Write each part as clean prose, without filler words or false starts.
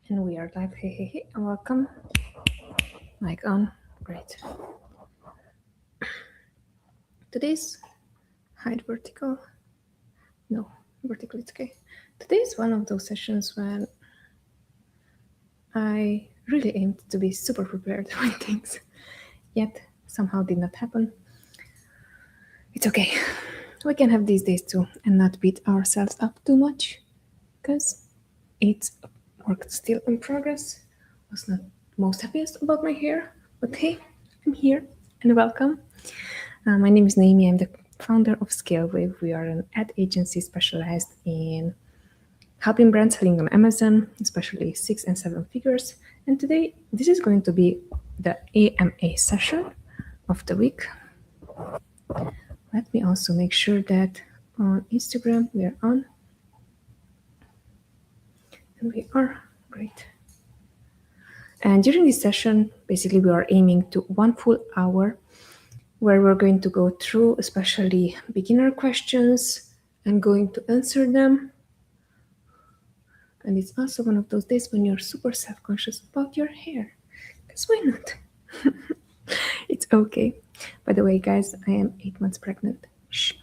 And we are live. Hey, hey, hey, and welcome. Mic on. Great. Today's hide vertical. No, vertical, it's okay. Today is one of those sessions when I really aimed to be super prepared with things, yet somehow did not happen. It's okay. We can have these days too and not beat ourselves up too much because it's work still in progress. Was not most happiest about my hair, but hey, I'm here and welcome. My name is Noemi. I'm the founder of ScaleWave. We are an ad agency specialized in helping brands selling on Amazon, especially 6 and 7 figures. And today, this is going to be the AMA session of the week. Let me also make sure that on Instagram we are on. And we are great. And during this session, basically, we are aiming to 1 full hour where we're going to go through especially beginner questions and going to answer them. And it's also one of those days when you're super self-conscious about your hair. Because why not? It's okay. By the way, guys, I am 8 months pregnant. Shh.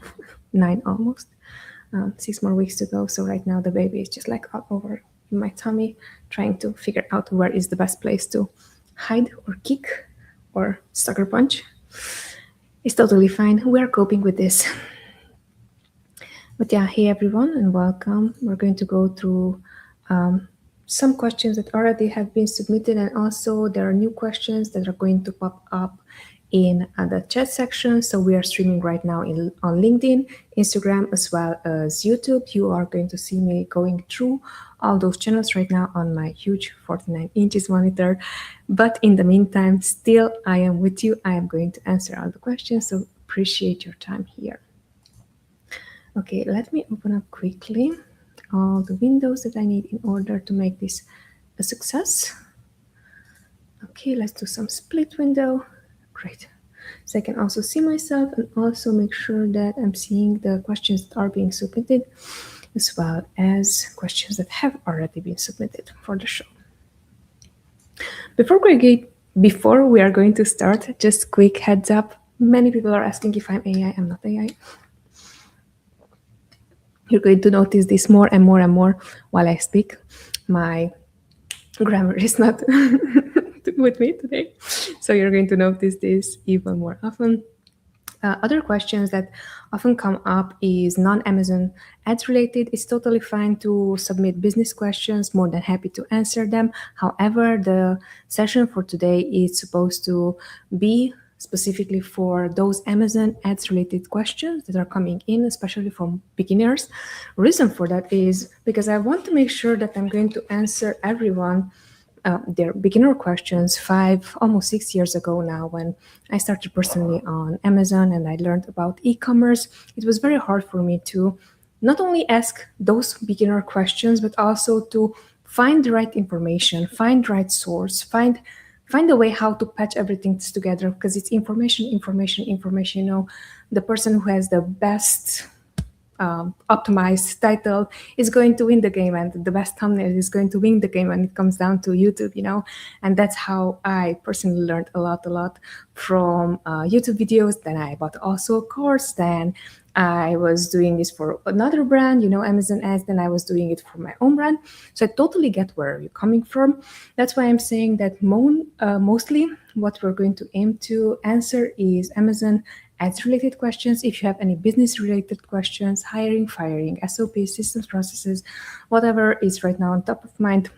9 almost. 6 more weeks to go. So right now the baby is just like all over in my tummy, trying to figure out where is the best place to hide or kick or sucker punch. It's totally fine. We're coping with this. But yeah, hey everyone and welcome. We're going to go through some questions that already have been submitted, and also there are new questions that are going to pop up in the chat section. So we are streaming right now on LinkedIn, Instagram, as well as YouTube. You are going to see me going through all those channels right now on my huge 49 inches monitor. But in the meantime, still I am with you. I am going to answer all the questions. So appreciate your time here. Okay, let me open up quickly all the windows that I need in order to make this a success. Okay, let's do some split window. Great. So I can also see myself and also make sure that I'm seeing the questions that are being submitted, as well as questions that have already been submitted for the show. Before we are going to start, just quick heads up. Many people are asking if I'm AI. I'm not AI. You're going to notice this more and more and more while I speak. My grammar is not with me today, so you're going to notice this even more often. Other questions that often come up is non-Amazon ads related. It's totally fine to submit business questions, more than happy to answer them. However, the session for today is supposed to be specifically for those Amazon ads related questions that are coming in, especially from beginners. Reason for that is because I want to make sure that I'm going to answer everyone their beginner questions almost 6 years ago now, when I started personally on Amazon and I learned about e-commerce. It was very hard for me to not only ask those beginner questions, but also to find the right information, find the right source, find a way how to patch everything together, because it's information. You know, the person who has the best optimized title is going to win the game, and the best thumbnail is going to win the game when it comes down to YouTube, you know. And that's how I personally learned a lot from YouTube videos. Then I bought also a course, then I was doing this for another brand, you know, Amazon ads, then I was doing it for my own brand. So I totally get where you're coming from. That's why I'm saying that mostly what we're going to aim to answer is Amazon ads related questions. If you have any business related questions, hiring, firing, SOPs, systems, processes, whatever is right now on top of mind,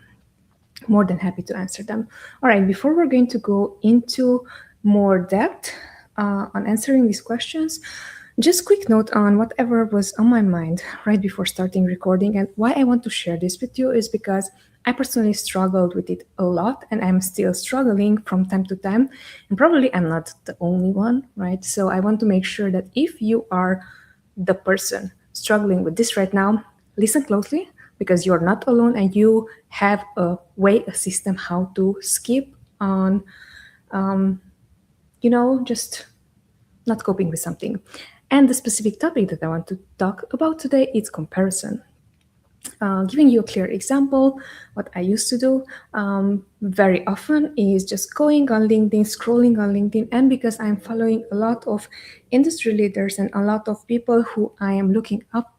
more than happy to answer them. All right, before we're going to go into more depth on answering these questions, just quick note on whatever was on my mind right before starting recording. And why I want to share this with you is because I personally struggled with it a lot, and I'm still struggling from time to time. And probably I'm not the only one, right? So I want to make sure that if you are the person struggling with this right now, listen closely, because you're not alone and you have a way, a system how to skip on, you know, just not coping with something. And the specific topic that I want to talk about today is comparison. Giving you a clear example, what I used to do very often is just going on LinkedIn, scrolling on LinkedIn, and because I'm following a lot of industry leaders and a lot of people who I am looking up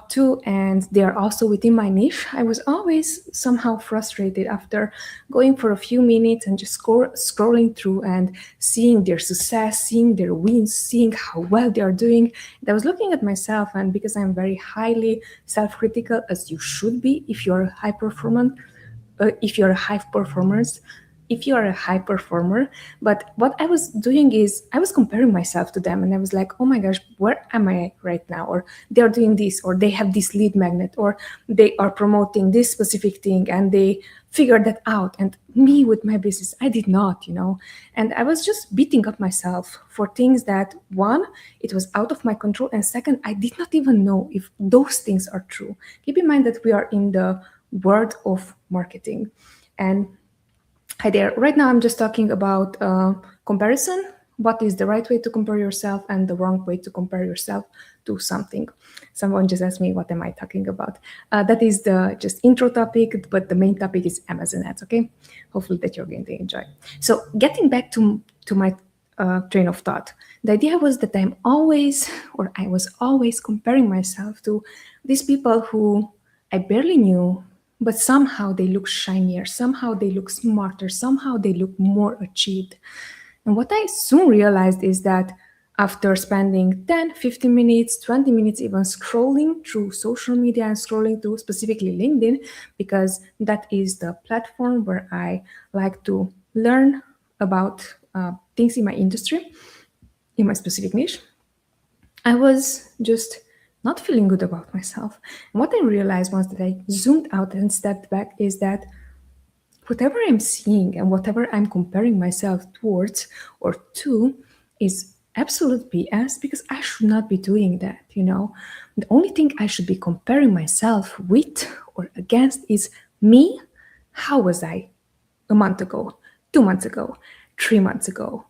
to, and they are also within my niche, I was always somehow frustrated after going for a few minutes and just scrolling through and seeing their success, seeing their wins, seeing how well they are doing. And I was looking at myself, and because I'm very highly self-critical, as you should be if you're a high performer, if you're a high performers if you are a high performer. But what I was doing is I was comparing myself to them, and I was like, oh my gosh, where am I right now? Or they're doing this, or they have this lead magnet, or they are promoting this specific thing and they figured that out. And me with my business, I did not, and I was just beating up myself for things that, one, it was out of my control, and second, I did not even know if those things are true. Keep in mind that we are in the world of marketing. And hi there. Right now, I'm just talking about comparison. What is the right way to compare yourself and the wrong way to compare yourself to something? Someone just asked me, what am I talking about? That is the just intro topic, but the main topic is Amazon ads, okay? Hopefully that you're going to enjoy. So getting back to my train of thought, the idea was that I was always comparing myself to these people who I barely knew, but somehow they look shinier, somehow they look smarter, somehow they look more achieved. And what I soon realized is that after spending 10, 15 minutes, 20 minutes even scrolling through social media and scrolling through specifically LinkedIn, because that is the platform where I like to learn about things in my industry, in my specific niche, I was just not feeling good about myself. And what I realized once that I zoomed out and stepped back is that whatever I'm seeing and whatever I'm comparing myself towards or to is absolute BS, because I should not be doing that. The only thing I should be comparing myself with or against is me. How was I a month ago, 2 months ago, 3 months ago?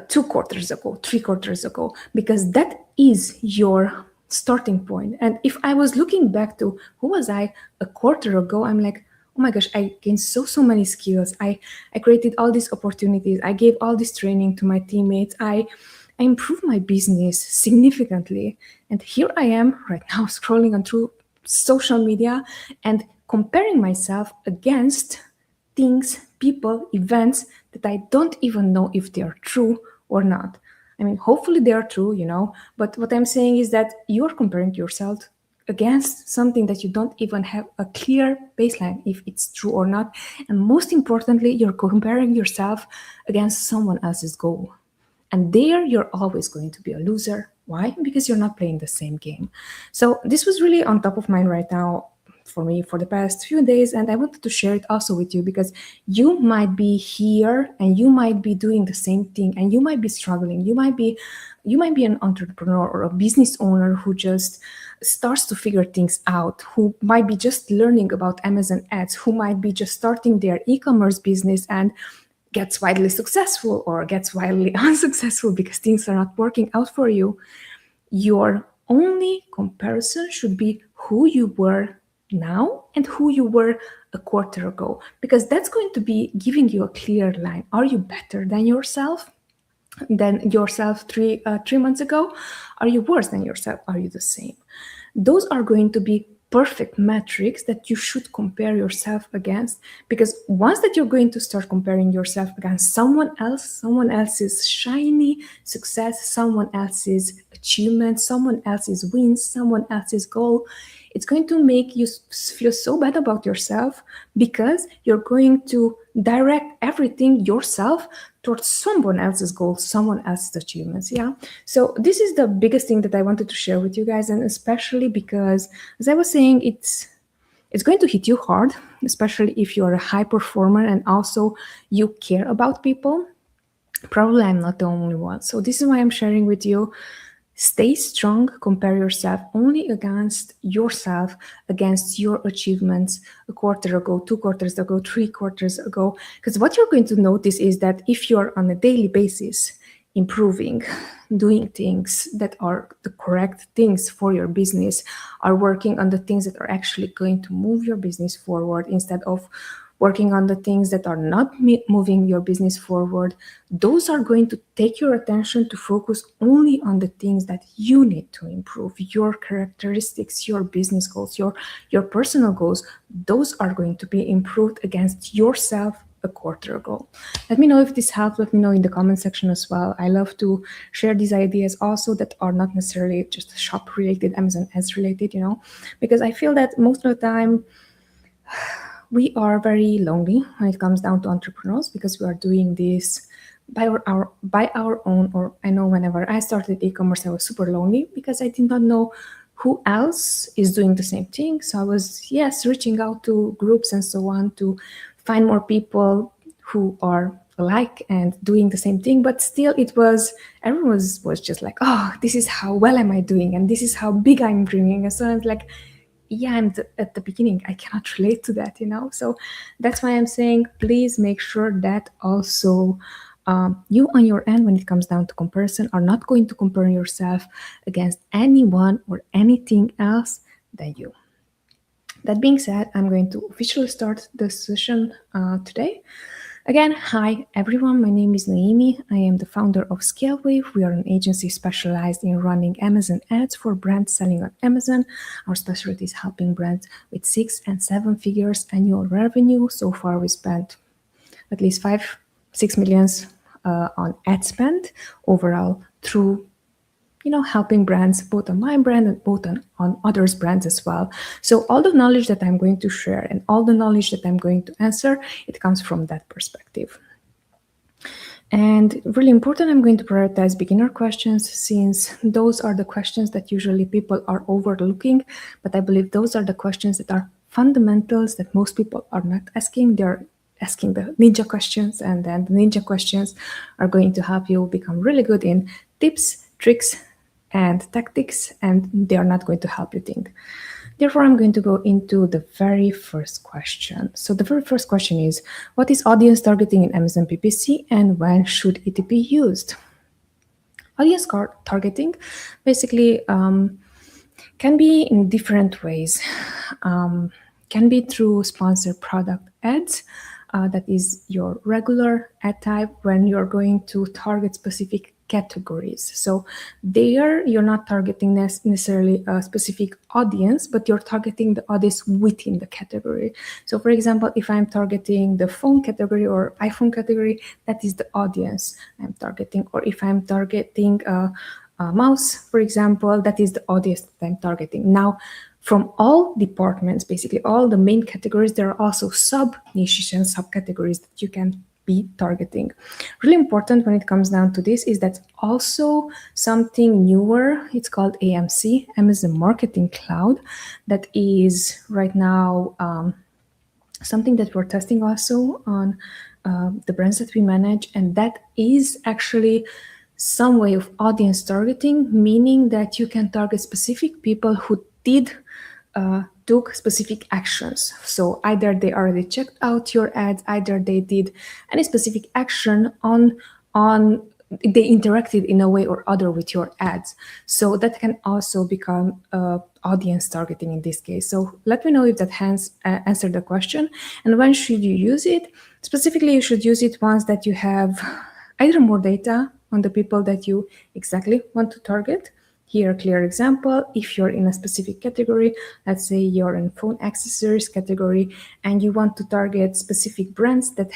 2 quarters ago, 3 quarters ago, because that is your starting point. And if I was looking back to who was I a quarter ago, I'm like, oh my gosh, I gained so many skills. I created all these opportunities. I gave all this training to my teammates. I improved my business significantly. And here I am right now scrolling on through social media and comparing myself against things, people, events that I don't even know if they are true or not. I mean, hopefully they are true, but what I'm saying is that you're comparing yourself against something that you don't even have a clear baseline if it's true or not. And most importantly, you're comparing yourself against someone else's goal. And there you're always going to be a loser. Why? Because you're not playing the same game. So this was really on top of mind right now for me for the past few days, and I wanted to share it also with you because you might be here and you might be doing the same thing and you might be struggling. You might be an entrepreneur or a business owner who just starts to figure things out, who might be just learning about Amazon ads, who might be just starting their e-commerce business and gets wildly successful or gets wildly unsuccessful because things are not working out for you. Your only comparison should be who you were now and who you were a quarter ago, because that's going to be giving you a clear line. Are you better than yourself? Three months ago? Are you worse than yourself? Are you the same? Those are going to be perfect metrics that you should compare yourself against, because once that you're going to start comparing yourself against someone else's shiny success, someone else's achievement, someone else's wins, someone else's goal, it's going to make you feel so bad about yourself because you're going to direct everything yourself towards someone else's goals, someone else's achievements. Yeah. So this is the biggest thing that I wanted to share with you guys, and especially because, as I was saying, it's going to hit you hard, especially if you're a high performer and also you care about people. Probably I'm not the only one. So this is why I'm sharing with you. Stay strong, compare yourself only against yourself, against your achievements a quarter ago, 2 quarters ago, 3 quarters ago. Because what you're going to notice is that if you're on a daily basis improving, doing things that are the correct things for your business, are working on the things that are actually going to move your business forward instead of working on the things that are not moving your business forward, those are going to take your attention to focus only on the things that you need to improve. Your characteristics, your business goals, your personal goals, those are going to be improved against yourself a quarter ago. Let me know if this helped. Let me know in the comment section as well. I love to share these ideas also that are not necessarily just shop related, Amazon ads related, because I feel that most of the time we are very lonely when it comes down to entrepreneurs because we are doing this by our own. Or I know whenever I started e-commerce, I was super lonely because I did not know who else is doing the same thing. So I was, yes, reaching out to groups and so on to find more people who are alike and doing the same thing. But still, everyone was just like, oh, this is how well am I doing, and this is how big I'm dreaming. And so I was like, yeah, at the beginning, I cannot relate to that, So that's why I'm saying, please make sure that also you on your end, when it comes down to comparison, are not going to compare yourself against anyone or anything else than you. That being said, I'm going to officially start the session today. Again, hi everyone, my name is Noemi. I am the founder of ScaleWave. We are an agency specialized in running Amazon ads for brands selling on Amazon. Our specialty is helping brands with 6 and 7 figures annual revenue. So far, we spent at least 5-6 millions on ad spend overall through helping brands both on my brand and both on others' brands as well. So all the knowledge that I'm going to share and all the knowledge that I'm going to answer, it comes from that perspective. And really important, I'm going to prioritize beginner questions since those are the questions that usually people are overlooking. But I believe those are the questions that are fundamentals that most people are not asking. They're asking the ninja questions, and then the ninja questions are going to help you become really good in tips, tricks, and tactics, and they are not going to help you think. Therefore, I'm going to go into the very first question. So the very first question is, what is audience targeting in Amazon PPC and when should it be used? Audience targeting basically can be in different ways. Can be through sponsored product ads. That is your regular ad type when you're going to target specific categories. So there you're not targeting necessarily a specific audience, but you're targeting the audience within the category. So for example, if I'm targeting the phone category or iPhone category, that is the audience I'm targeting. Or if I'm targeting a mouse, for example, that is the audience that I'm targeting. Now, from all departments, basically all the main categories, there are also sub-niches and subcategories that you can be targeting. Really important when it comes down to this is that also something newer, it's called AMC, Amazon Marketing Cloud, that is right now something that we're testing also on the brands that we manage, and that is actually some way of audience targeting, meaning that you can target specific people who took specific actions. So either they already checked out your ads, either they did any specific action on they interacted in a way or other with your ads. So that can also become audience targeting in this case. So let me know if that answered the question. And when should you use it? Specifically, you should use it once that you have either more data on the people that you exactly want to target. Here, a clear example, if you're in a specific category, let's say you're in phone accessories category, and you want to target specific brands that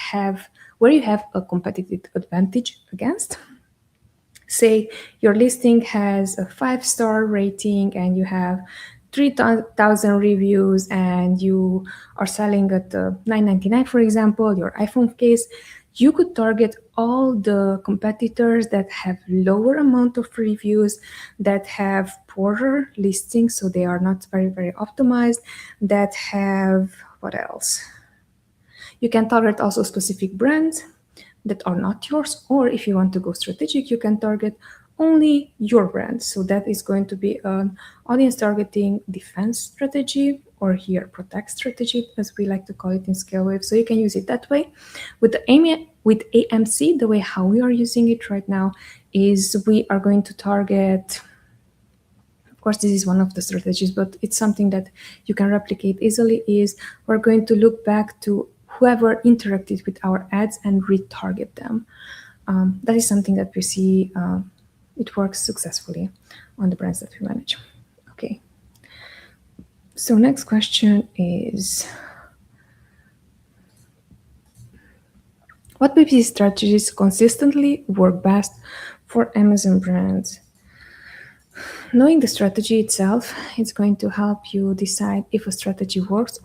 where you have a competitive advantage against. Say your listing has a 5-star rating and you have 3,000 reviews and you are selling at $9.99, for example, your iPhone case. You could target all the competitors that have lower amount of reviews, that have poorer listings, so they are not very, very optimized, that have, what else? You can target also specific brands that are not yours, or if you want to go strategic, you can target only your brand. So that is going to be an audience targeting defense strategy, or here protect strategy, as we like to call it in ScaleWave. So you can use it that way. With AMC, the way how we are using it right now is we are going to target, of course this is one of the strategies, but it's something that you can replicate easily, is we're going to look back to whoever interacted with our ads and retarget them. That is something that we see it works successfully on the brands that we manage. Okay. So next question is, what PPC strategies consistently work best for Amazon brands? Knowing the strategy itself, it's going to help you decide if a strategy works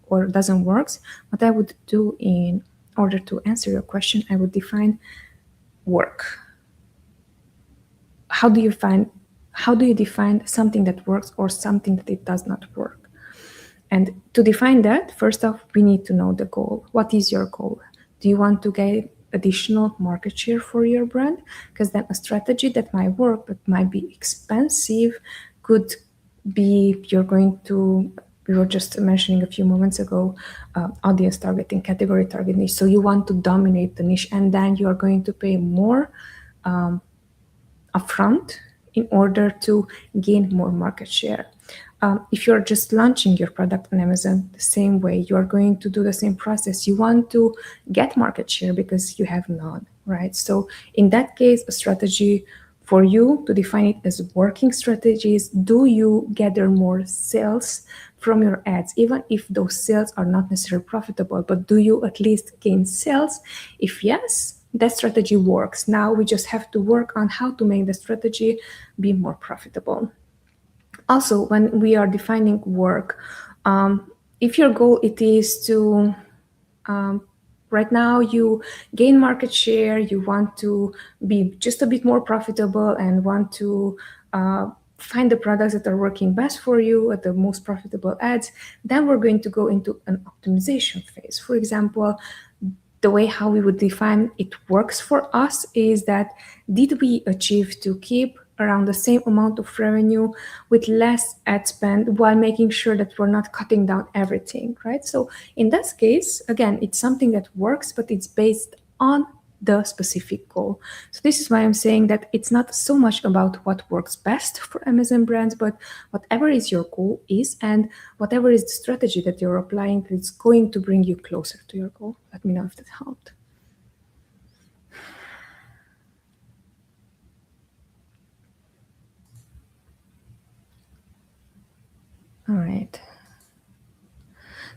or doesn't work. What I would do in order to answer your question, I would define work. How do you define something that works or something that it does not work? And to define that, first off, we need to know the goal. What is your goal? Do you want to get additional market share for your brand? Because then a strategy that might work but might be expensive could be, we were just mentioning a few moments ago, audience targeting, category targeting. So you want to dominate the niche, and then you are going to pay more upfront in order to gain more market share. If you're just launching your product on Amazon, the same way, you are going to do the same process. You want to get market share because you have none, right? So in that case, a strategy for you to define it as working strategies, do you gather more sales from your ads, even if those sales are not necessarily profitable, but do you at least gain sales? If yes, that strategy works. Now we just have to work on how to make the strategy be more profitable. Also, when we are defining work, if your goal it is to right now you gain market share, you want to be just a bit more profitable and want to find the products that are working best for you at the most profitable ads, then we're going to go into an optimization phase. For example, the way how we would define it works for us is that, did we achieve to keep around the same amount of revenue with less ad spend while making sure that we're not cutting down everything, right? So in that case, again, it's something that works, but it's based on the specific goal. So this is why I'm saying that it's not so much about what works best for Amazon brands, but whatever is your goal is, and whatever is the strategy that you're applying, it's going to bring you closer to your goal. Let me know if that helped. All right.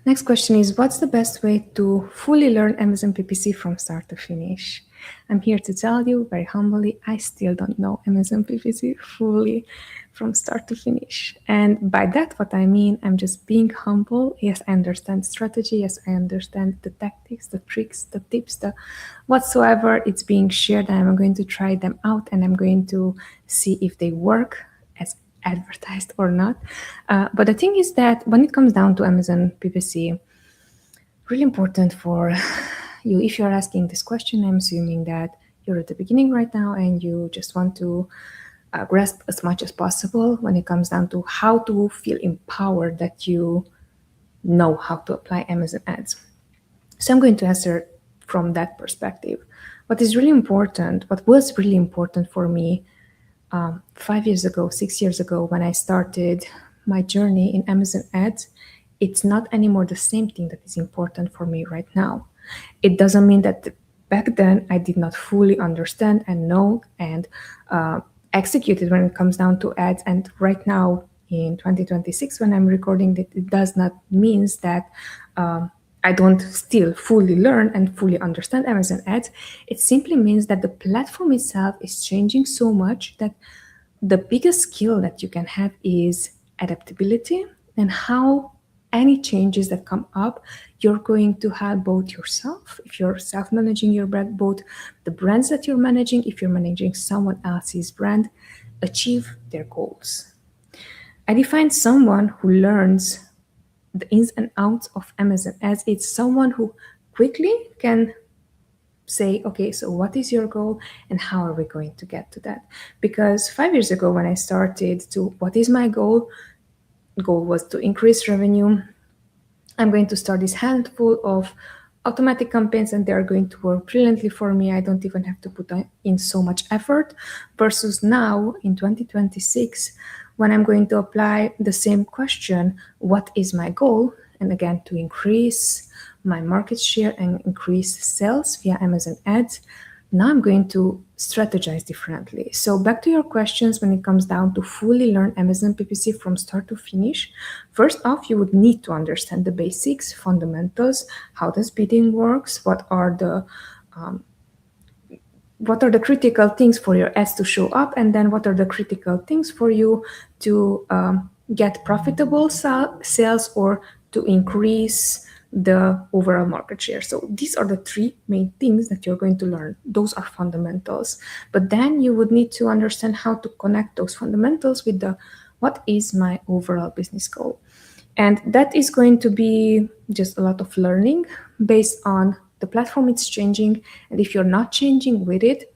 Next question is, what's the best way to fully learn Amazon PPC from start to finish? I'm here to tell you very humbly, I still don't know Amazon PPC fully from start to finish. And by that, what I mean, I'm just being humble. Yes, I understand strategy. Yes, I understand the tactics, the tricks, the tips, the whatsoever it's being shared. And I'm going to try them out and I'm going to see if they work as advertised or not. But the thing is that when it comes down to Amazon PPC, really important for you, if you're asking this question, I'm assuming that you're at the beginning right now and you just want to grasp as much as possible when it comes down to how to feel empowered that you know how to apply Amazon ads. So I'm going to answer from that perspective. What was really important for me 5 years ago, 6 years ago, when I started my journey in Amazon ads, it's not anymore the same thing that is important for me right now. It doesn't mean that back then I did not fully understand and know and execute it when it comes down to ads. And right now in 2026, when I'm recording that, it does not mean that I don't still fully learn and fully understand Amazon ads. It simply means that the platform itself is changing so much that the biggest skill that you can have is adaptability, and how any changes that come up, you're going to help both yourself, if you're self-managing your brand, both the brands that you're managing, if you're managing someone else's brand, achieve their goals. I define someone who learns the ins and outs of Amazon as it's someone who quickly can say, okay, so what is your goal and how are we going to get to that? Because 5 years ago when I started to, what is my goal? Goal was to increase revenue. I'm going to start this handful of automatic campaigns and they are going to work brilliantly for me. I don't even have to put in so much effort, versus now in 2026 when I'm going to apply the same question, what is my goal? And again, to increase my market share and increase sales via Amazon ads. Now I'm going to strategize differently. So back to your questions, when it comes down to fully learn Amazon PPC from start to finish, first off, you would need to understand the basics, fundamentals, how does bidding works, what are the critical things for your ads to show up, and then what are the critical things for you to get profitable sales or to increase the overall market share. So these are the three main things that you're going to learn. Those are fundamentals. But then you would need to understand how to connect those fundamentals with the what is my overall business goal. And that is going to be just a lot of learning based on the platform it's changing. And if you're not changing with it,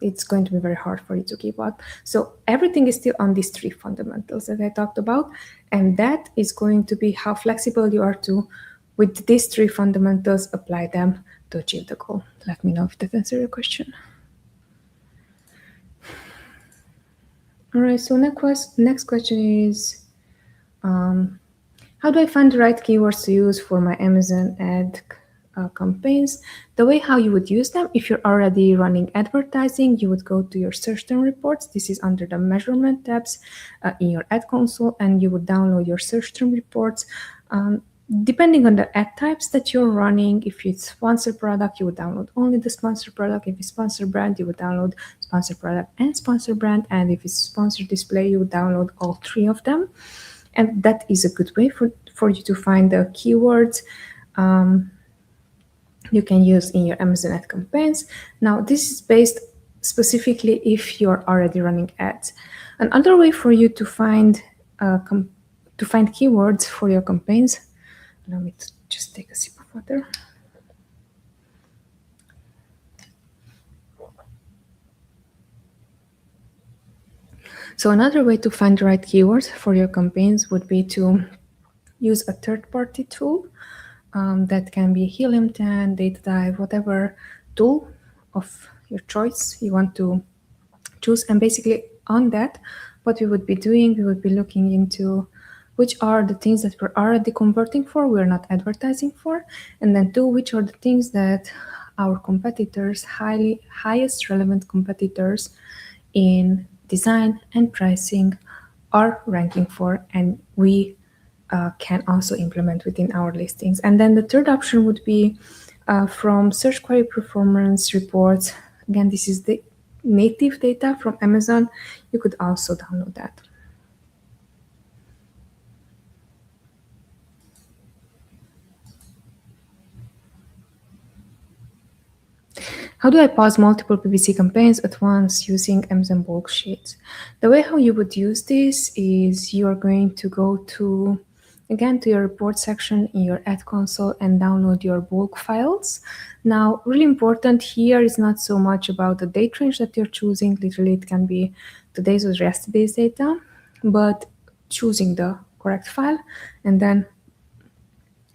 it's going to be very hard for you to keep up. So everything is still on these three fundamentals that I talked about. And that is going to be how flexible you are to, with these three fundamentals, apply them to achieve the goal. Let me know if that answers your question. All right, so next question is, how do I find the right keywords to use for my Amazon ad campaigns? The way how you would use them, if you're already running advertising, you would go to your search term reports. This is under the measurement tabs in your ad console, and you would download your search term reports. Depending on the ad types that you're running, if it's sponsored product, you would download only the sponsored product. If it's sponsored brand, you would download sponsored product and sponsored brand. And if it's sponsored display, you would download all three of them. And that is a good way for you to find the keywords you can use in your Amazon ad campaigns. Now, this is based specifically if you're already running ads. Another way for you to find keywords for your campaigns. Let me just take a sip of water. So another way to find the right keywords for your campaigns would be to use a third-party tool. That can be Helium 10, Data Dive, whatever tool of your choice you want to choose. And basically on that, what we would be doing, we would be looking into which are the things that we're already converting for, we're not advertising for, and then two, which are the things that our competitors, highest relevant competitors in design and pricing are ranking for, and we can also implement within our listings. And then the third option would be from search query performance reports. Again, this is the native data from Amazon. You could also download that. How do I pause multiple PPC campaigns at once using Amazon bulk sheets? The way how you would use this is you are going to go to, again, to your report section in your ad console and download your bulk files. Now, really important here is not so much about the date range that you're choosing. Literally, it can be today's or yesterday's data, but choosing the correct file and then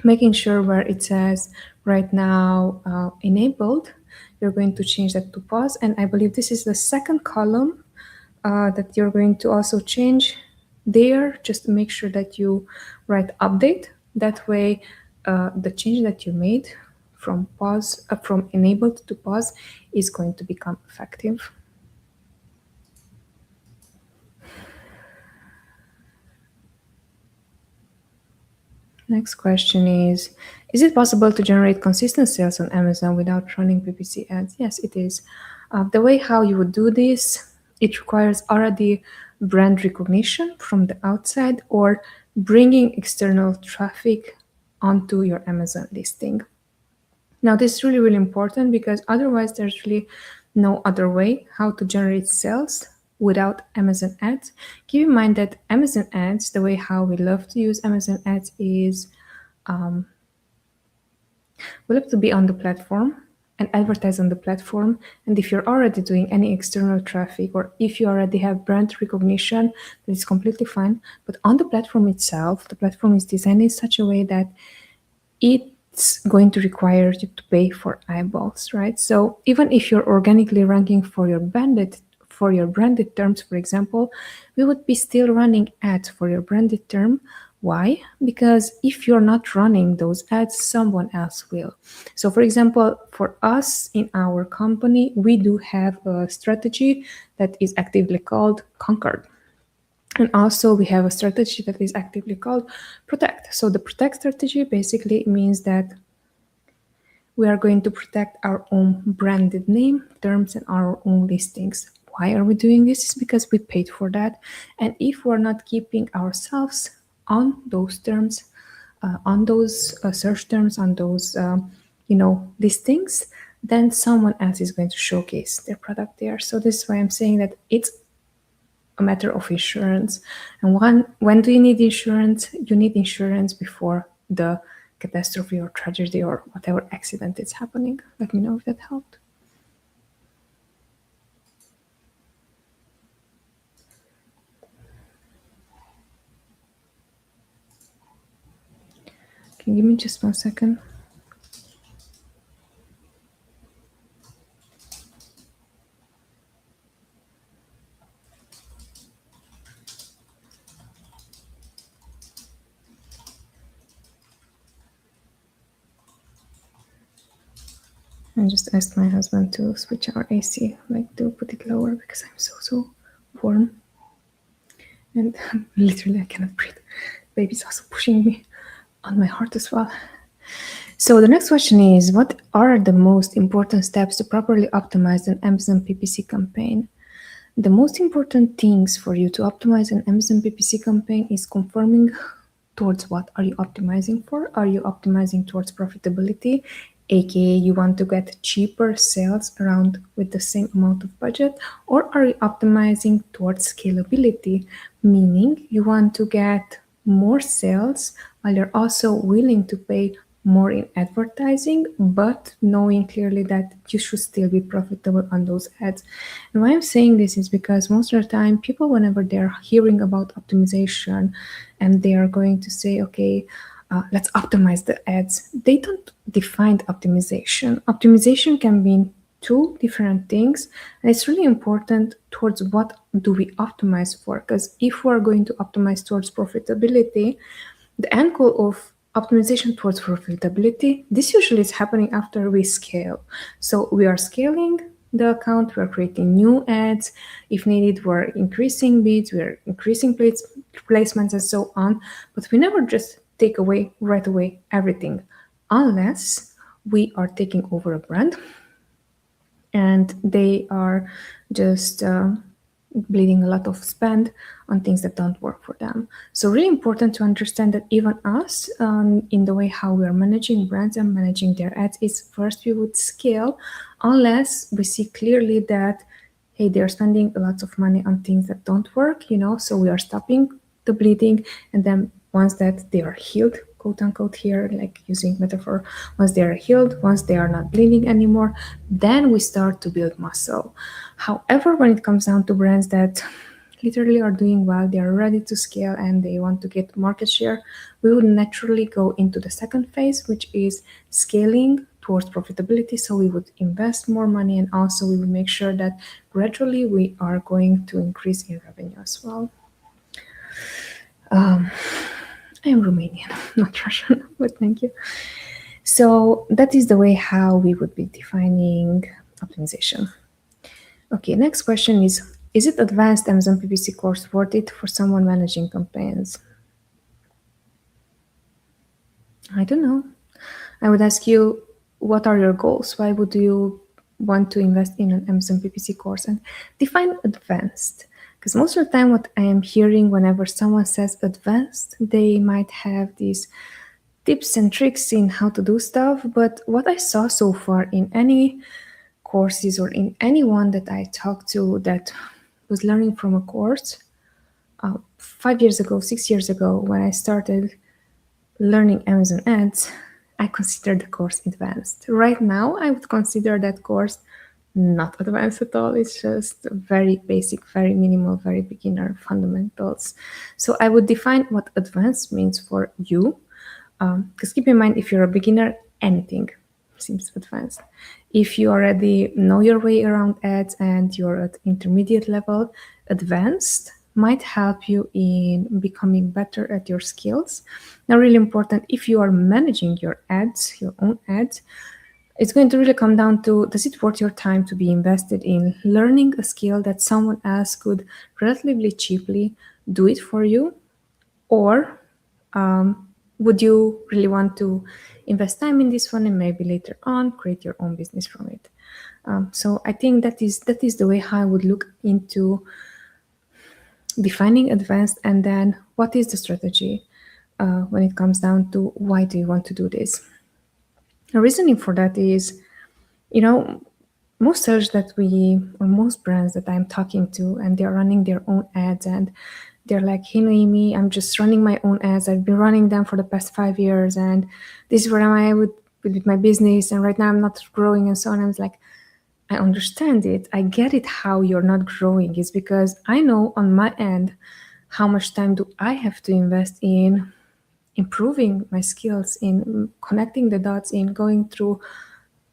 making sure where it says right now enabled, you're going to change that to pause. And I believe this is the second column that you're going to also change there, just to make sure that you write update. That way, the change that you made from from enabled to pause is going to become effective. Next question is it possible to generate consistent sales on Amazon without running PPC ads? Yes, it is. The way how you would do this, it requires already brand recognition from the outside or bringing external traffic onto your Amazon listing. Now, this is really, really important because otherwise there's really no other way how to generate sales without Amazon ads. Keep in mind that Amazon ads, the way how we love to use Amazon ads is we love to be on the platform and advertise on the platform. And if you're already doing any external traffic or if you already have brand recognition, that is completely fine. But on the platform itself, the platform is designed in such a way that it it's going to require you to pay for eyeballs, right? So even if you're organically ranking for your branded terms, for example, we would be still running ads for your branded term. Why? Because if you're not running those ads, someone else will. So, for example, for us in our company, we do have a strategy that is actively called Conquer. And also we have a strategy that is actively called Protect. So the Protect strategy basically means that we are going to protect our own branded name, terms, and our own listings. Why are we doing this? It's because we paid for that. And if we're not keeping ourselves on those terms, on those search terms, on those listings, then someone else is going to showcase their product there. So this is why I'm saying that it's a matter of insurance. And when do you need insurance? You need insurance before the catastrophe or tragedy or whatever accident is happening. Let me know if that helped. Can you give me just 1 second? I just asked my husband to switch our AC, like to put it lower because I'm so warm. And literally I cannot breathe. Baby's also pushing me on my heart as well. So the next question is, what are the most important steps to properly optimize an Amazon PPC campaign? The most important things for you to optimize an Amazon PPC campaign is confirming towards what are you optimizing for. Are you optimizing towards profitability, aka you want to get cheaper sales around with the same amount of budget, or are you optimizing towards scalability, meaning you want to get more sales while you're also willing to pay more in advertising, but knowing clearly that you should still be profitable on those ads. And why I'm saying this is because most of the time, people, whenever they're hearing about optimization and they are going to say, okay, let's optimize the ads, they don't define optimization. Optimization can mean two different things, and it's really important towards what do we optimize for, because if we're going to optimize towards profitability, the end goal of optimization towards profitability, this usually is happening after we scale. So we are scaling the account, we're creating new ads. If needed, we're increasing bids, we're increasing placements and so on. But we never just take away right away everything, unless we are taking over a brand and they are just bleeding a lot of spend on things that don't work for them. So really important to understand that even us, in the way how we are managing brands and managing their ads, is first we would scale unless we see clearly that, hey, they're spending a lot of money on things that don't work, so we are stopping the bleeding. And then once that they are healed, quote unquote here, like using metaphor, once they are healed, once they are not bleeding anymore, then we start to build muscle. However, when it comes down to brands that literally are doing well, they are ready to scale and they want to get market share, we would naturally go into the second phase, which is scaling towards profitability. So we would invest more money, and also we would make sure that gradually we are going to increase in revenue as well. I am Romanian, not Russian, but thank you. So that is the way how we would be defining optimization. Okay, next question is it advanced Amazon PPC course worth it for someone managing campaigns? I don't know. I would ask you, what are your goals? Why would you want to invest in an Amazon PPC course? And define advanced. Because most of the time what I am hearing whenever someone says advanced, they might have these tips and tricks in how to do stuff. But what I saw so far in any courses or in anyone that I talked to that was learning from a course, 5 years ago, 6 years ago, when I started learning Amazon ads, I considered the course advanced. Right now, I would consider that course not advanced at all. It's just very basic, very minimal, very beginner fundamentals. So I would define what advanced means for you. Because keep in mind, if you're a beginner, anything seems advanced. If you already know your way around ads and you're at intermediate level, advanced might help you in becoming better at your skills. Now, really important, if you are managing your ads, your own ads, it's going to really come down to, does it worth your time to be invested in learning a skill that someone else could relatively cheaply do it for you? Or would you really want to invest time in this one and maybe later on create your own business from it? So I think that is the way how I would look into defining advanced, and then what is the strategy when it comes down to why do you want to do this. The reasoning for that is, you know, most sellers that we, or most brands that I'm talking to, and they're running their own ads, and they're like, hey Noemi, I'm just running my own ads. I've been running them for the past 5 years, and this is where I am with my business, and right now I'm not growing, and so on. I was like, I understand it. I get it how you're not growing. It's because I know on my end how much time do I have to invest in improving my skills, in connecting the dots, in going through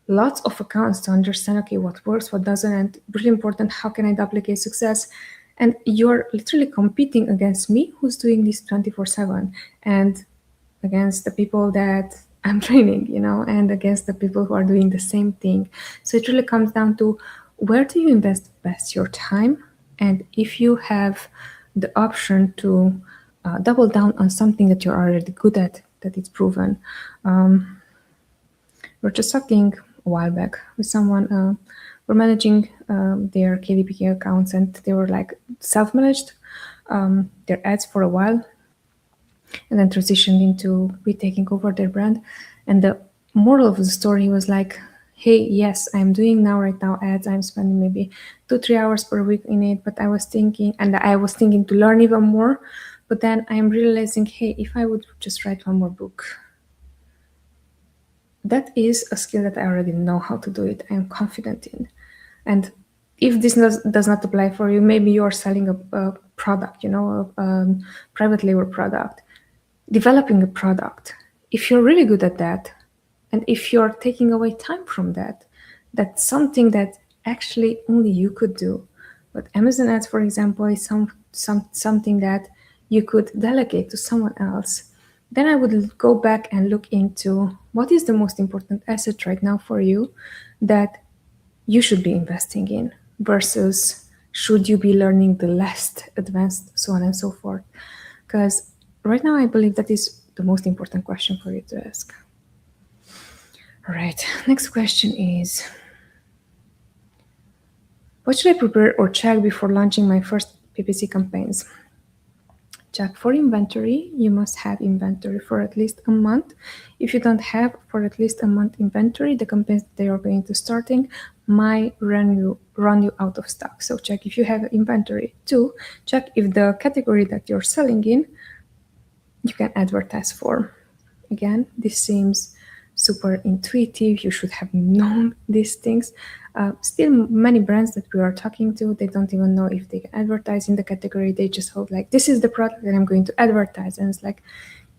lots of accounts to understand, okay, what works, what doesn't, and really important, how can I duplicate success? And you're literally competing against me, who's doing this 24/7, and against the people that I'm training, and against the people who are doing the same thing. So it really comes down to, where do you invest best your time? And if you have the option to double down on something that you're already good at, that it's proven. We're just talking a while back with someone. We're managing their KDP accounts, and they were like self-managed their ads for a while, and then transitioned into retaking over their brand. And the moral of the story was like, hey, yes, I'm doing now right now ads. I'm spending maybe 2-3 hours per week in it, but I was thinking to learn even more. But then I'm realizing, hey, if I would just write one more book, that is a skill that I already know how to do it. I am confident in. And if this does not apply for you, maybe you're selling a product, a private label product, developing a product. If you're really good at that, and if you're taking away time from that, that's something that actually only you could do. But Amazon ads, for example, is something that you could delegate to someone else. Then I would go back and look into, what is the most important asset right now for you that you should be investing in, versus should you be learning the less advanced, so on and so forth. Because right now I believe that is the most important question for you to ask. All right, next question is, what should I prepare or check before launching my first PPC campaigns? Check for inventory. You must have inventory for at least a month. If you don't have for at least a month inventory, the campaigns that they are going to starting might run you out of stock. So check if you have inventory. 2, check if the category that you're selling in, you can advertise for. Again, this seems super intuitive. You should have known these things. Still, many brands that we are talking to, they don't even know if they can advertise in the category. They just hold like, this is the product that I'm going to advertise. And it's like,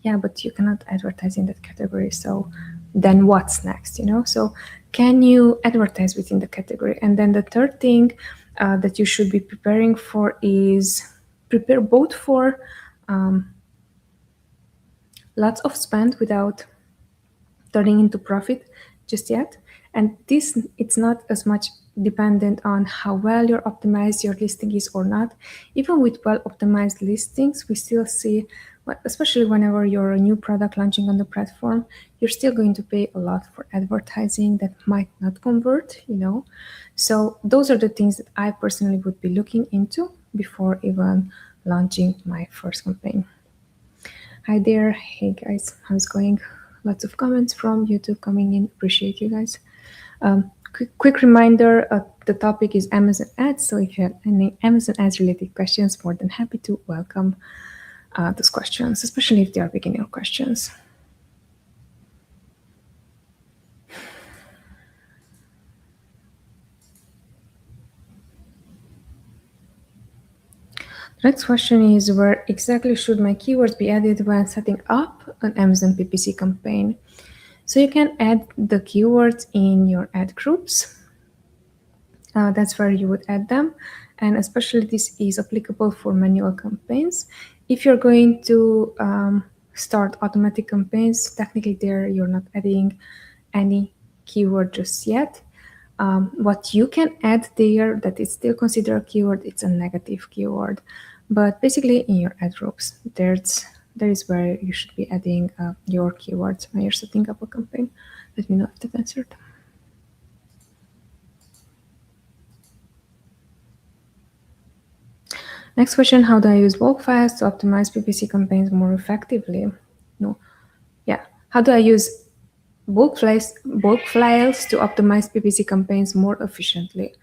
yeah, but you cannot advertise in that category. So then what's next, So can you advertise within the category? And then the third thing that you should be preparing for is prepare both for lots of spend without turning into profit just yet. And this, it's not as much dependent on how well your optimized your listing is or not. Even with well optimized listings, we still see, especially whenever you're a new product launching on the platform, you're still going to pay a lot for advertising that might not convert, So those are the things that I personally would be looking into before even launching my first campaign. Hi there. Hey guys, how's it going? Lots of comments from YouTube coming in. Appreciate you guys. Quick reminder, the topic is Amazon ads. So if you have any Amazon ads related questions, more than happy to welcome those questions, especially if they are beginner questions. Next question is, where exactly should my keywords be added when setting up an Amazon PPC campaign? So you can add the keywords in your ad groups. That's where you would add them. And especially this is applicable for manual campaigns. If you're going to start automatic campaigns, technically there you're not adding any keyword just yet. What you can add there that is still considered a keyword, it's a negative keyword. But basically in your ad groups, there is where you should be adding your keywords when you're setting up a campaign. Let me know if that answered. Next question, how do I use bulk files to optimize PPC campaigns more effectively? No. Yeah. How do I use bulk files to optimize PPC campaigns more efficiently?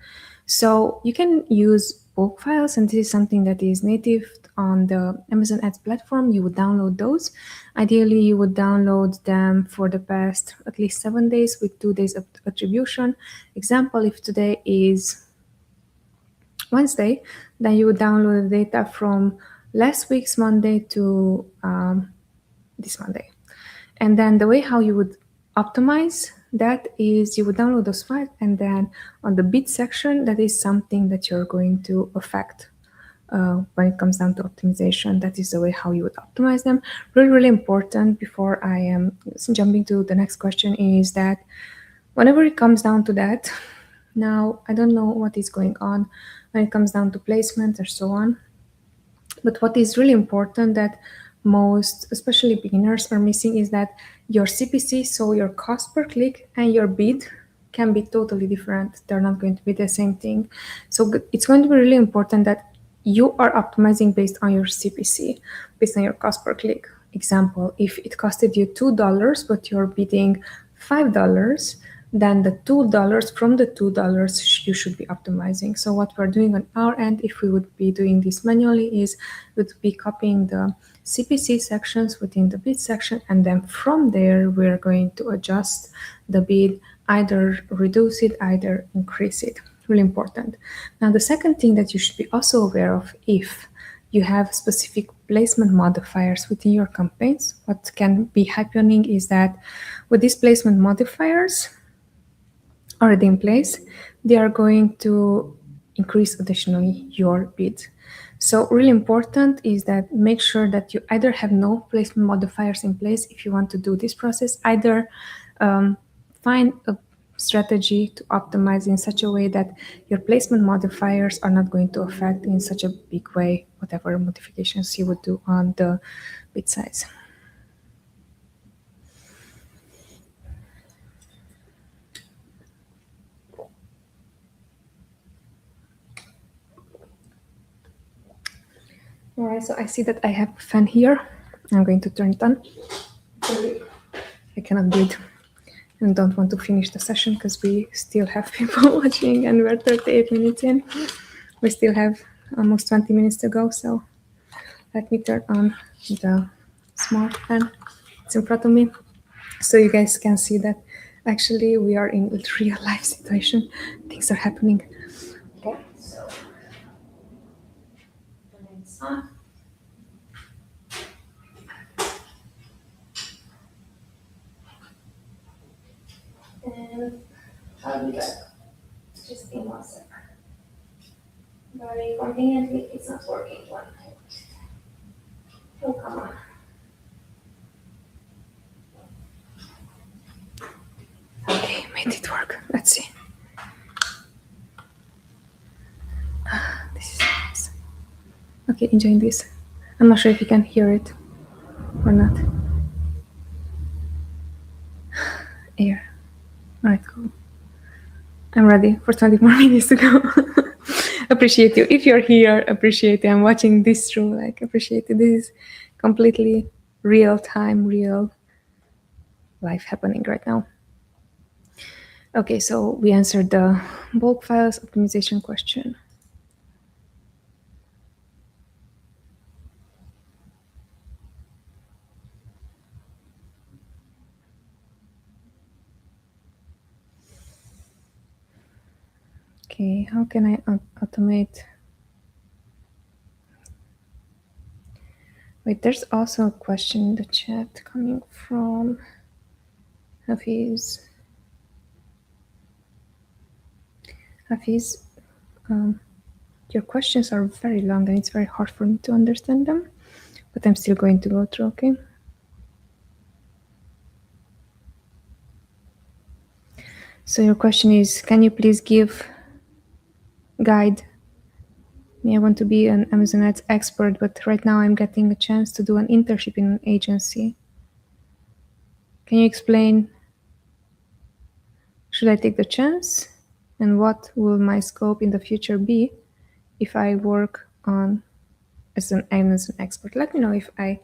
So you can use bulk files, and this is something that is native on the Amazon Ads platform. You would download those. Ideally, you would download them for the past at least 7 days with 2 days of attribution. Example, if today is Wednesday, then you would download the data from last week's Monday to this Monday. And then the way how you would optimize that is you would download those files, and then on the bid section, that is something that you're going to affect when it comes down to optimization. That is the way how you would optimize them. Really, really important before I am jumping to the next question is that whenever it comes down to that, now I don't know what is going on when it comes down to placement or so on. But what is really important that most, especially beginners, are missing is that your CPC, so your cost per click, and your bid can be totally different. They're not going to be the same thing. So it's going to be really important that you are optimizing based on your CPC, based on your cost per click. Example, if it costed you $2, but you're bidding $5, then the $2 from the $2 you should be optimizing. So what we're doing on our end, if we would be doing this manually, is would be copying the CPC sections within the bid section, and then from there we're going to adjust the bid, either reduce it, either increase it. Really important. Now the second thing that you should be also aware of, if you have specific placement modifiers within your campaigns, what can be happening is that with these placement modifiers already in place, they are going to increase additionally your bid. So really important is that make sure that you either have no placement modifiers in place if you want to do this process, either find a strategy to optimize in such a way that your placement modifiers are not going to affect in such a big way whatever modifications you would do on the bid size. All right, so I see that I have a fan here. I'm going to turn it on. I cannot do it and don't want to finish the session because we still have people watching and we're 38 minutes in. We still have almost 20 minutes to go, so let me turn on the smart fan. It's in front of me, so you guys can see that actually we are in a real life situation. Things are happening. Okay, so turn this on. And I'll be back just in 1 second. Very conveniently, it's not working one. Oh, come on. Okay, made it work. Let's see. This is nice. Okay, enjoying this. I'm not sure if you can hear it or not. Air. Alright, cool. I'm ready for 20 more minutes to go. Appreciate you. If you're here, appreciate you. I'm watching this through, like, appreciate it. This is completely real time, real life happening right now. Okay, so we answered the bulk files optimization question. Okay, how can I automate Wait, there's also a question in the chat coming from Hafiz. Hafiz, um, your questions are very long and it's very hard for me to understand them, but I'm still going to go through, okay? So your question is, can you please give guide me? I want to be an Amazon Ads expert, but right now I'm getting a chance to do an internship in an agency. Can you explain, should I take the chance? And what will my scope in the future be if I work on as an Amazon expert? Let me know if I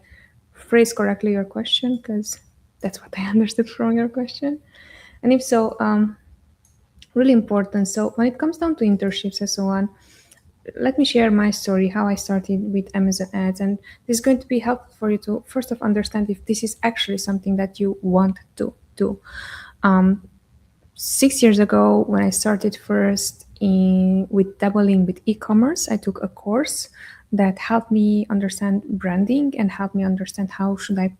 phrase correctly your question, because that's what I understood from your question. And if so, really important. So when it comes down to internships and so on, let me share my story, how I started with Amazon ads. And this is going to be helpful for you to first of understand if this is actually something that you want to do. 6 years ago, when I started first with dabbling with e-commerce, I took a course that helped me understand branding and helped me understand how should I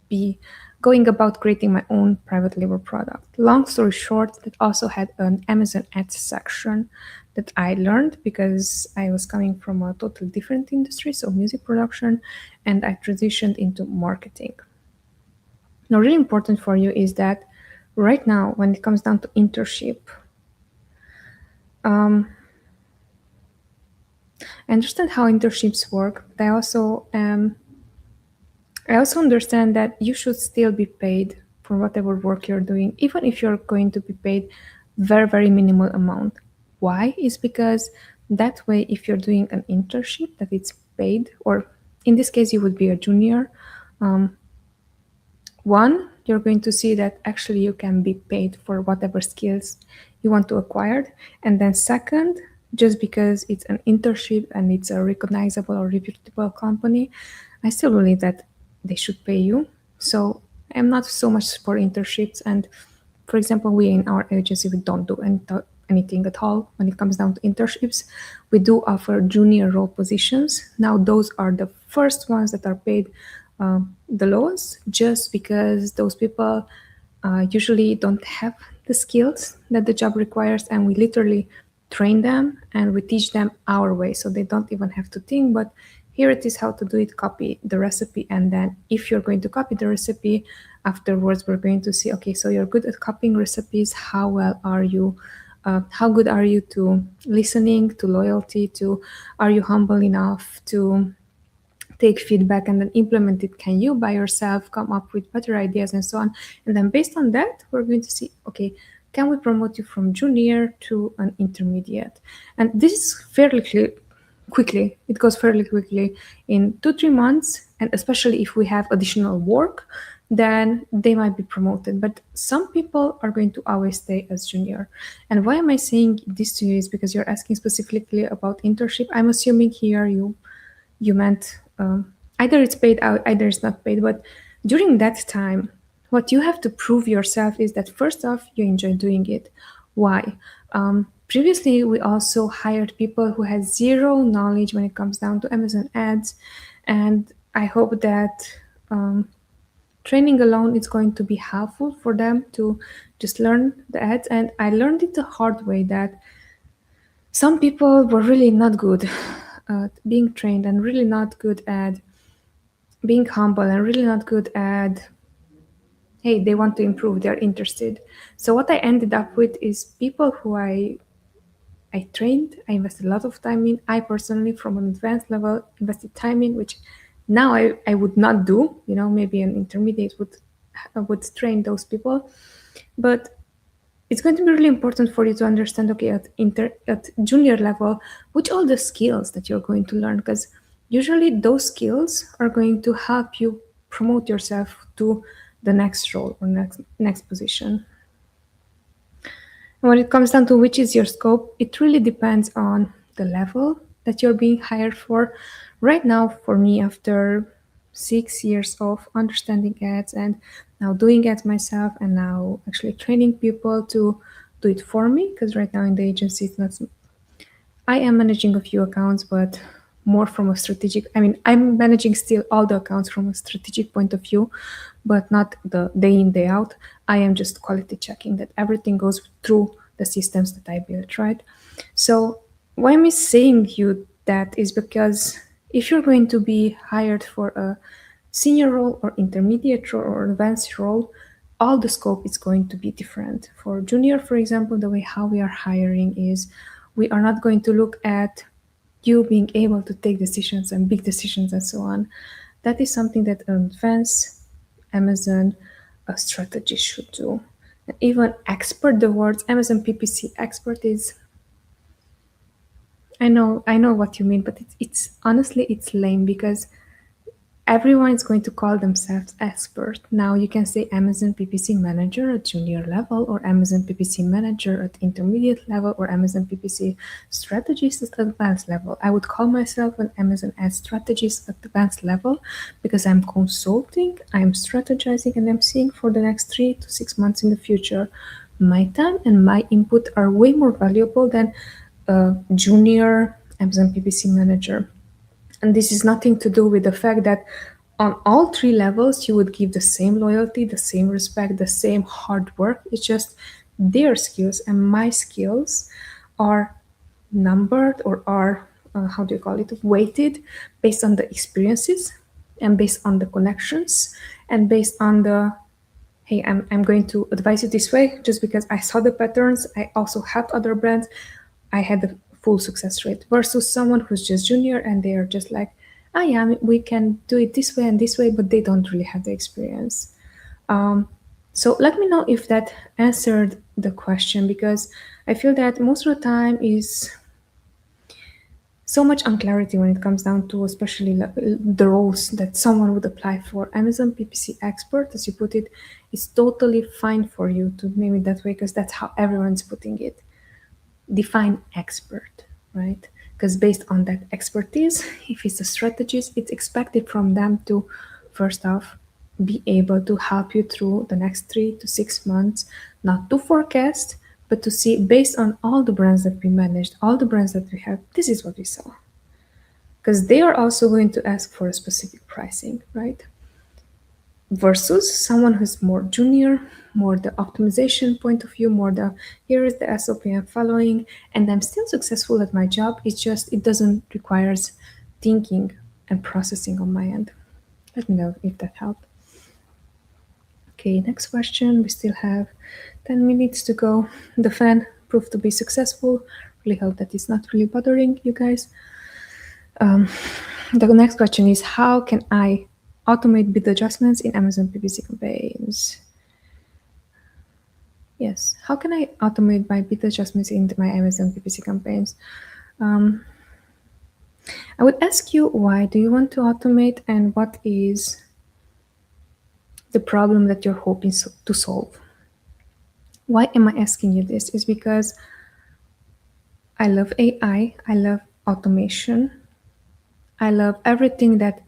be going about creating my own private label product. Long story short, that also had an Amazon ads section that I learned because I was coming from a totally different industry, so music production, and I transitioned into marketing. Now, really important for you is that right now, when it comes down to internship, I understand how internships work, but I also understand that you should still be paid for whatever work you're doing, even if you're going to be paid very, very minimal amount. Why? Is because that way, if you're doing an internship that it's paid, or in this case, you would be a junior, one, you're going to see that actually you can be paid for whatever skills you want to acquire. And then second, just because it's an internship and it's a recognizable or reputable company, I still believe that they should pay you. So I'm not so much for internships. And for example, we in our agency, we don't do anything at all when it comes down to internships. We do offer junior role positions. Now, those are the first ones that are paid the lowest, just because those people usually don't have the skills that the job requires, and we literally train them and we teach them our way, so they don't even have to think, but here it is how to do it. Copy the recipe, and then if you're going to copy the recipe, afterwards we're going to see, okay, so you're good at copying recipes, how well are you, how good are you to listening, to loyalty, to are you humble enough to take feedback and then implement it? Can you by yourself come up with better ideas and so on? And then based on that, we're going to see, okay, can we promote you from junior to an intermediate? And this is fairly quickly. It goes fairly quickly in 2-3 months. And especially if we have additional work, then they might be promoted. But some people are going to always stay as junior. And why am I saying this to you is because you're asking specifically about internship. I'm assuming here you meant either it's paid out, either it's not paid. But during that time, what you have to prove yourself is that first off, you enjoy doing it. Why? Previously, we also hired people who had zero knowledge when it comes down to Amazon ads. And I hope that training alone is going to be helpful for them to just learn the ads. And I learned it the hard way that some people were really not good at being trained and really not good at being humble and really not good at, hey, they want to improve, they're interested. So what I ended up with is people who I trained, I invested a lot of time in. I personally, from an advanced level, invested time in, which now I would not do. Maybe an intermediate would train those people. But it's going to be really important for you to understand, okay, at junior level, which all the skills that you're going to learn, because usually those skills are going to help you promote yourself to the next role or next position. And when it comes down to which is your scope, it really depends on the level that you're being hired for. Right now, for me, after 6 years of understanding ads and now doing ads myself and now actually training people to do it for me, because right now in the agency, it's not. I am managing a few accounts, but more from a strategic. I mean, I'm managing still all the accounts from a strategic point of view, but not the day in, day out. I am just quality checking that everything goes through the systems that I built, right? So why am I saying you that is because if you're going to be hired for a senior role or intermediate role or advanced role, all the scope is going to be different. For junior, for example, the way how we are hiring is we are not going to look at you being able to take decisions and big decisions and so on. That is something that an advanced Amazon strategist should do. And even expert, the words Amazon PPC expert is, I know what you mean, but it's honestly it's lame because everyone is going to call themselves expert. Now you can say Amazon PPC manager at junior level, or Amazon PPC manager at intermediate level, or Amazon PPC strategist at advanced level. I would call myself an Amazon ad strategist at advanced level because I'm consulting, I'm strategizing, and I'm seeing for the next 3 to 6 months in the future. My time and my input are way more valuable than a junior Amazon PPC manager. And this is nothing to do with the fact that on all three levels you would give the same loyalty, the same respect, the same hard work. It's just their skills and my skills are numbered or are, how do you call it, weighted based on the experiences and based on the connections and based on the, hey, I'm going to advise you this way just because I saw the patterns. I also helped other brands. I had the full success rate versus someone who's just junior and they are just like, oh yeah, we can do it this way and this way, but they don't really have the experience. So let me know if that answered the question, because I feel that most of the time is so much unclarity when it comes down to especially the roles that someone would apply for. Amazon PPC expert, as you put it, is totally fine for you to name it that way because that's how everyone's putting it. Define expert, right? Because based on that expertise, if it's a strategist, it's expected from them to, first off, be able to help you through the next 3 to 6 months, not to forecast, but to see based on all the brands that we managed, all the brands that we have, this is what we saw. Because they are also going to ask for a specific pricing, right? Versus someone who's more junior, more the optimization point of view, more the here is the SOP I'm following, and I'm still successful at my job. It's just it doesn't requires thinking and processing on my end. Let me know if that helped. Okay, next question. We still have 10 minutes to go. The fan proved to be successful. Really hope that it's not really bothering you guys. The next question is how can I automate bid adjustments in Amazon PPC campaigns? Yes, how can I automate my bid adjustments in my Amazon PPC campaigns? I would ask you why do you want to automate and what is the problem that you're hoping to solve. Why am I asking you this? Is because I love AI, I love automation, I love everything that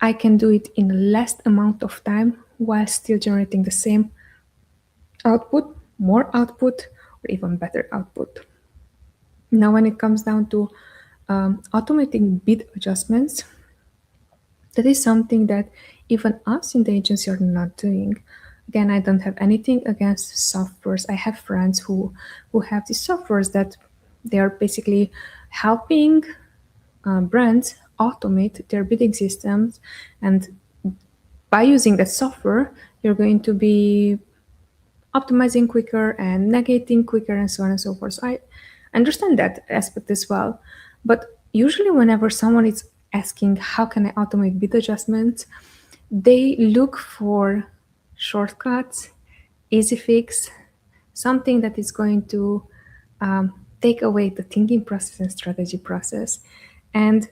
I can do it in a less amount of time while still generating the same output, more output, or even better output. Now, when it comes down to automating bid adjustments, that is something that even us in the agency are not doing. Again, I don't have anything against softwares. I have friends who have these softwares that they are basically helping brands automate their bidding systems, and by using that software, you're going to be optimizing quicker and negating quicker and so on and so forth. So I understand that aspect as well. But usually whenever someone is asking how can I automate bid adjustments, they look for shortcuts, easy fix, something that is going to take away the thinking process and strategy process. And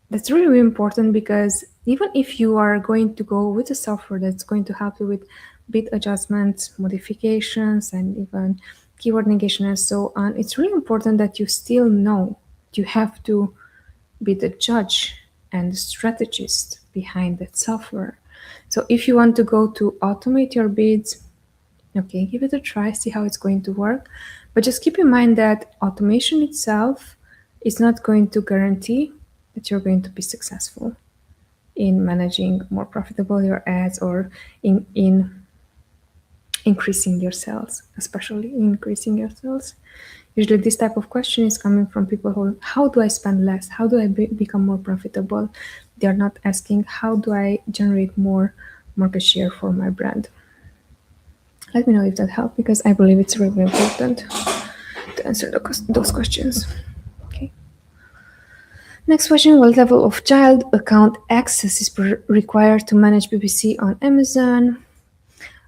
that's really, really important because even if you are going to go with a software that's going to help you with bid adjustments, modifications, and even keyword negation and so on, it's really important that you still know you have to be the judge and the strategist behind that software. So if you want to go to automate your bids, okay, give it a try, see how it's going to work. But just keep in mind that automation itself it's not going to guarantee that you're going to be successful in managing more profitable your ads or in increasing your sales, especially increasing your sales. Usually this type of question is coming from people who, how do I spend less? How do I become more profitable? They're not asking, how do I generate more market share for my brand? Let me know if that helped, because I believe it's really important to answer those questions. Okay. Next question, what level of child account access is required to manage PPC on Amazon?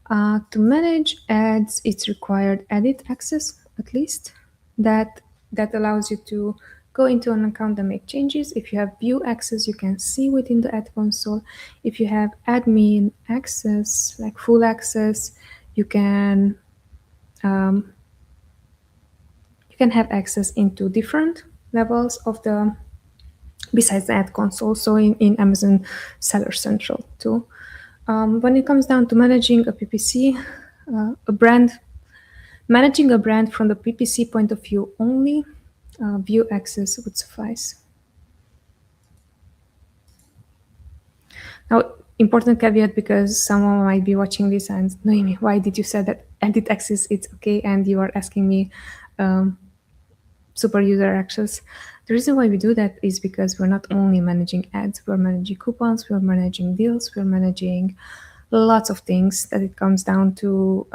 To manage ads, it's required edit access, at least. That allows you to go into an account and make changes. If you have view access, you can see within the ad console. If you have admin access, like full access, you can have access into different levels of the besides the ad console, so in Amazon Seller Central too. When it comes down to managing a PPC, a brand, managing a brand from the PPC point of view only, view access would suffice. Now, important caveat, because someone might be watching this and, Noemi, why did you say that edit access it's okay and you are asking me super user access? The reason why we do that is because we're not only managing ads, we're managing coupons, we're managing deals, we're managing lots of things, that it comes down to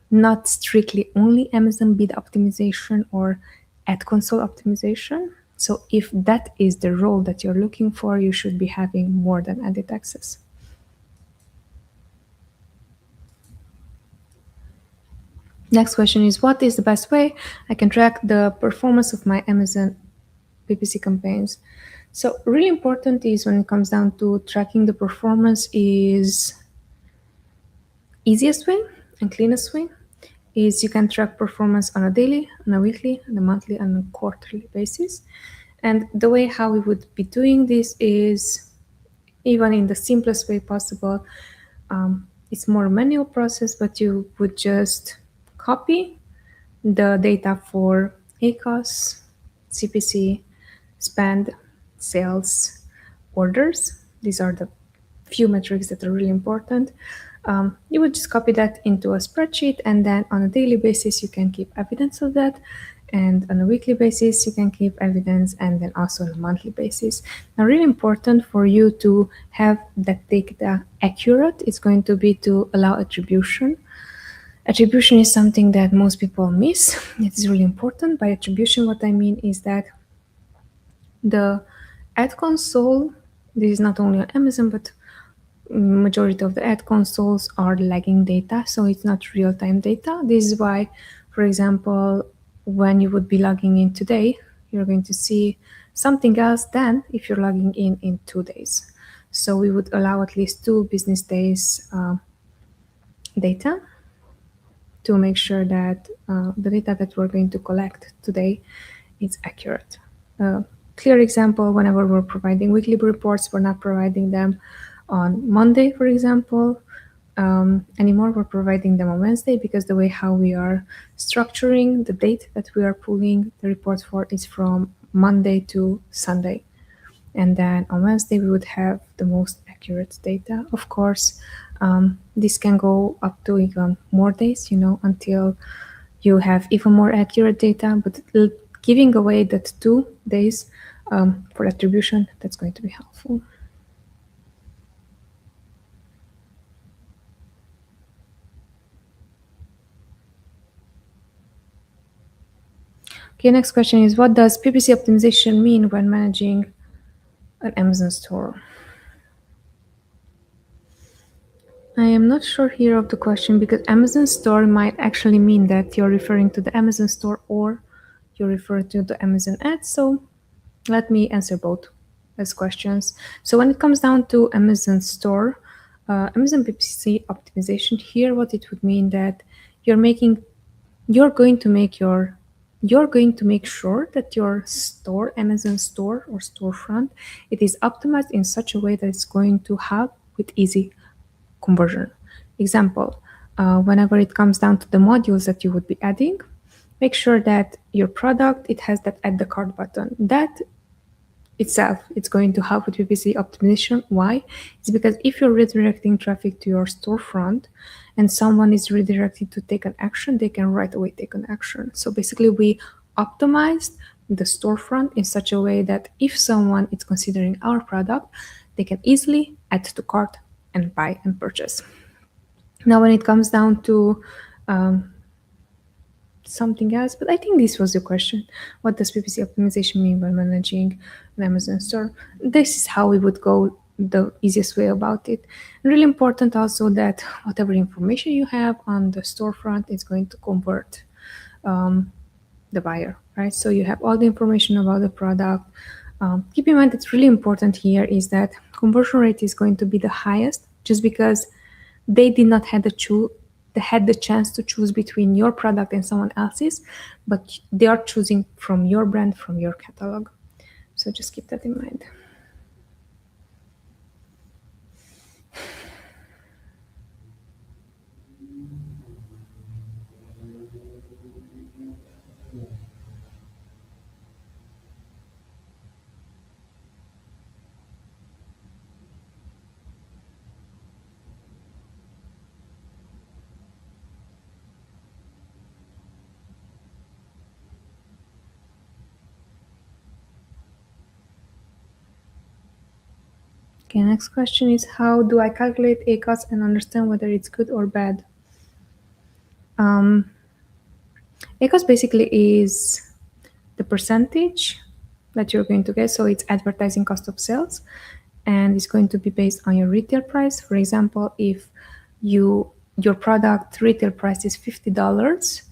not strictly only Amazon bid optimization or ad console optimization. So if that is the role that you're looking for, you should be having more than edit access. Next question is, what is the best way I can track the performance of my Amazon PPC campaigns? So really important is, when it comes down to tracking the performance, is easiest way and cleanest way is you can track performance on a daily, on a weekly, on a monthly, and a quarterly basis. And the way how we would be doing this is, even in the simplest way possible, it's more a manual process, but you would just copy the data for ACOS, CPC, spend, sales, orders. These are the few metrics that are really important. You would just copy that into a spreadsheet, and then on a daily basis you can keep evidence of that, and on a weekly basis you can keep evidence, and then also on a monthly basis. Now, really important for you to have that data accurate is going to be to allow attribution. Attribution is something that most people miss. It is really important. By attribution, what I mean is that the ad console, this is not only on Amazon, but majority of the ad consoles are lagging data, so it's not real-time data. This is why, for example, when you would be logging in today, you're going to see something else than if you're logging in 2 days. So we would allow at least 2 business days data to make sure that the data that we're going to collect today is accurate. Clear example, whenever we're providing weekly reports, we're not providing them on Monday, for example, anymore. We're providing them on Wednesday, because the way how we are structuring the date that we are pulling the reports for is from Monday to Sunday. And then on Wednesday, we would have the most accurate data. Of course, this can go up to even more days, until you have even more accurate data, but giving away that 2 days for attribution, that's going to be helpful. Okay, next question is, what does PPC optimization mean when managing an Amazon store? I am not sure here of the question, because Amazon store might actually mean that you're referring to the Amazon store or you're referring to the Amazon ads. So let me answer both as questions. So when it comes down to Amazon store, Amazon PPC optimization here, what it would mean that you're going to make sure that your store, Amazon store or storefront, it is optimized in such a way that it's going to help with easy conversion. Example, whenever it comes down to the modules that you would be adding, make sure that your product, it has that add the cart button. That itself, it's going to help with PPC optimization. Why? It's because if you're redirecting traffic to your storefront and someone is redirected to take an action, they can right away take an action. So basically we optimized the storefront in such a way that if someone is considering our product, they can easily add to cart and buy and purchase. Now when it comes down to something else, but I think this was the question. What does PPC optimization mean when managing an Amazon store? This is how we would go the easiest way about it. And really important also that whatever information you have on the storefront is going to convert the buyer, right? So you have all the information about the product. Keep in mind it's really important here is that conversion rate is going to be the highest just because they did not have they had the chance to choose between your product and someone else's, but they are choosing from your brand, from your catalog. So just keep that in mind. Okay, next question is how do I calculate ACOS and understand whether it's good or bad? ACOS basically is the percentage that you're going to get. So it's advertising cost of sales, and it's going to be based on your retail price. For example, if your product retail price is $50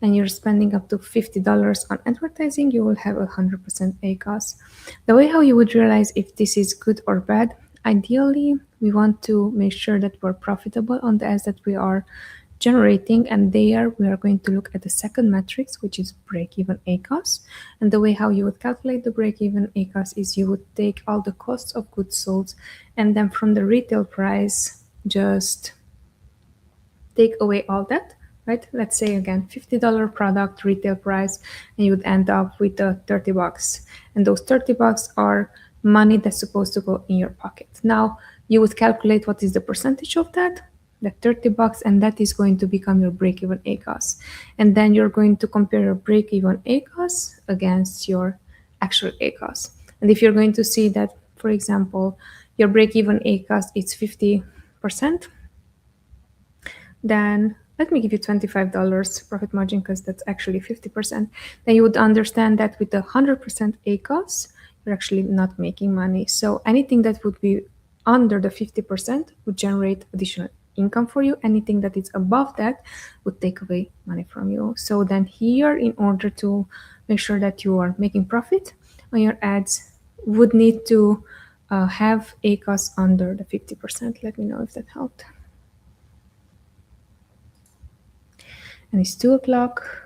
and you're spending up to $50 on advertising, you will have 100% ACOS. The way how you would realize if this is good or bad, ideally, we want to make sure that we're profitable on the ads that we are generating, and there we are going to look at the second matrix, which is break-even ACOS. And the way how you would calculate the break-even ACOS is you would take all the costs of goods sold and then from the retail price just take away all that, right? Let's say again $50 product retail price, and you would end up with the $30, and those $30 are money that's supposed to go in your pocket. Now you would calculate what is the percentage of that $30, and that is going to become your break-even ACOS. And then you're going to compare your break-even ACOS against your actual ACOS. And if you're going to see that, for example, your break-even ACOS is 50%, then let me give you $25 profit margin because that's actually 50%. Then you would understand that with the 100% ACOS, you're actually not making money. So anything that would be under the 50% would generate additional income for you. Anything that is above that would take away money from you. So then here, in order to make sure that you are making profit on your ads, would need to have ACOS under the 50%. Let me know if that helped. And it's 2 o'clock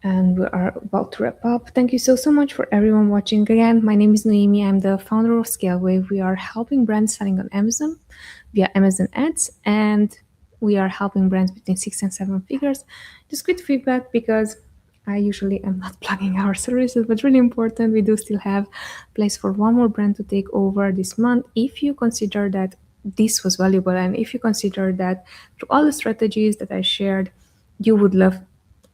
and we are about to wrap up. Thank you so much for everyone watching again. My name is Noemi. I'm the founder of ScaleWave. We are helping brands selling on Amazon via Amazon ads, and we are helping brands between 6 and 7 figures. Just quick feedback, because I usually am not plugging our services, but really important, we do still have place for one more brand to take over this month. If you consider that this was valuable, and if you consider that through all the strategies that I shared, you would love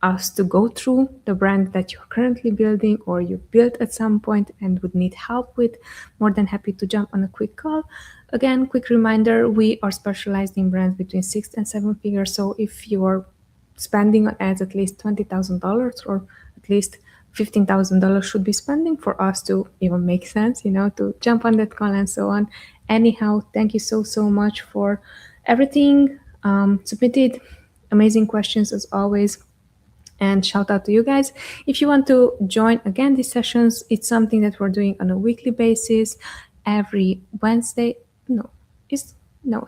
us to go through the brand that you're currently building or you built at some point and would need help with, more than happy to jump on a quick call. Again, quick reminder, we are specialized in brands between 6 and 7 figures. So if you're spending on ads at least $20,000 or at least $15,000 should be spending for us to even make sense, to jump on that call and so on. Anyhow, thank you so much for everything submitted. Amazing questions as always. And shout out to you guys. If you want to join again these sessions, it's something that we're doing on a weekly basis every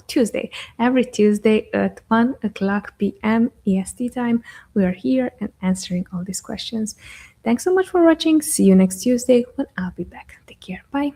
Tuesday. Every Tuesday at 1 o'clock p.m. EST time. We are here and answering all these questions. Thanks so much for watching. See you next Tuesday when I'll be back. Take care. Bye.